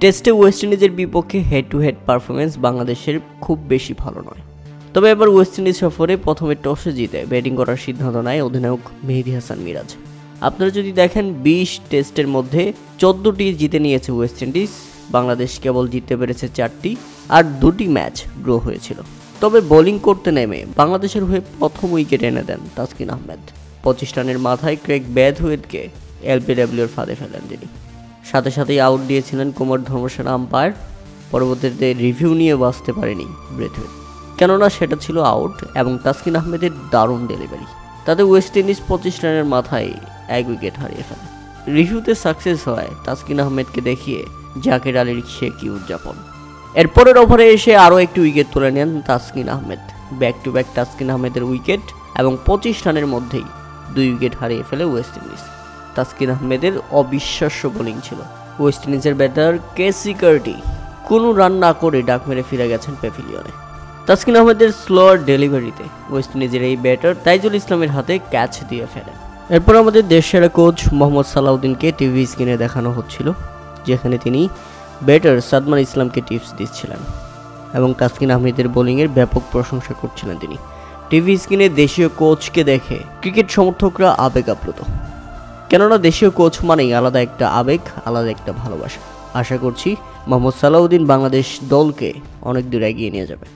টেস্টে ওয়েস্ট ইন্ডিজের বিপক্ষে হেড টু হেড পারফরমেন্স বাংলাদেশের খুব বেশি ভালো নয়। তবে এবার ওয়েস্ট ইন্ডিজ সফরে প্রথমে টসে জিতে ব্যাটিং করার সিদ্ধান্ত নেয় অধিনায়ক মেহেদী হাসান মিরাজ। আপনারা যদি দেখেন 20 টেস্টের মধ্যে 14টি জিতে নিয়েছে ওয়েস্ট ইন্ডিজ, বাংলাদেশ কেবল জিততে পেরেছে 4টি, আর 2টি ম্যাচ ড্র হয়েছিল। তবে বোলিং করতে নেমে বাংলাদেশের হয়ে প্রথম উইকেট এনে দেন তাসকিন আহমেদ। 25 রানের মাথায় ক্রেগ ব্রেথওয়েটকে এলবিডব্লিউর ফাঁদে ফেলেন তিনি। সাথে সাথেই আউট দিয়েছিলেন কুমার ধর্মসেনা আম্পায়ার। পরবর্তীতে রিভিউ নিয়ে বাঁচতে পারেনি ব্রেথওয়েট, কেননা সেটা ছিল আউট এবং তাসকিন আহমেদের দারুণ ডেলিভারি। তাতে ওয়েস্ট ইন্ডিজ 25 রানের মাথায় 1 উইকেট হারিয়ে ফেলে। রিভিউতে সাকসেস হয় তাসকিন আহমেদকে দেখিয়ে জাকের আলীর শেকি উদযাপন। এরপরের ওভারে এসে আরও একটি উইকেট তুলে নেন Taskin Ahmed. Back to back Taskin আহমেদের উইকেট এবং 25 রানের মধ্যেই 2 উইকেট হারিয়ে ফেলে ওয়েস্ট ইন্ডিজ। তাসকিন আহমেদের অবিশ্বাস্য বোলিং ছিল। ওয়েস্ট ইন্ডিজের ব্যাটার কেসি কার্টি কোনো রান না করে ডাক মেরে ফিরে গেছেন প্যাভিলিয়নে। তাসকিন আহমেদের স্লোয়ার ডেলিভারিতে ওয়েস্ট ইন্ডিজের এই ব্যাটার তাইজুল ইসলামের হাতে ক্যাচ দিয়ে ফেলেন। এরপর আমাদের দেশসেরা কোচ মোহাম্মদ সালাউদ্দিনকে টিভি স্ক্রিনে দেখানো হচ্ছিল, যেখানে তিনি ব্যাটার সাদমান ইসলামকে টিপস দিচ্ছিলেন এবং তাসকিন আহমেদের বোলিংয়ের ব্যাপক প্রশংসা করছিলেন তিনি। টিভি স্ক্রিনে দেশীয় কোচকে দেখে ক্রিকেট সমর্থকরা আবেগ আপ্লুত, কেননা দেশীয় কোচ মানেই আলাদা একটা আবেগ, আলাদা একটা ভালোবাসা। আশা করছি মোহাম্মদ সালাউদ্দিন বাংলাদেশ দলকে অনেক দূর এগিয়ে নিয়ে যাবে।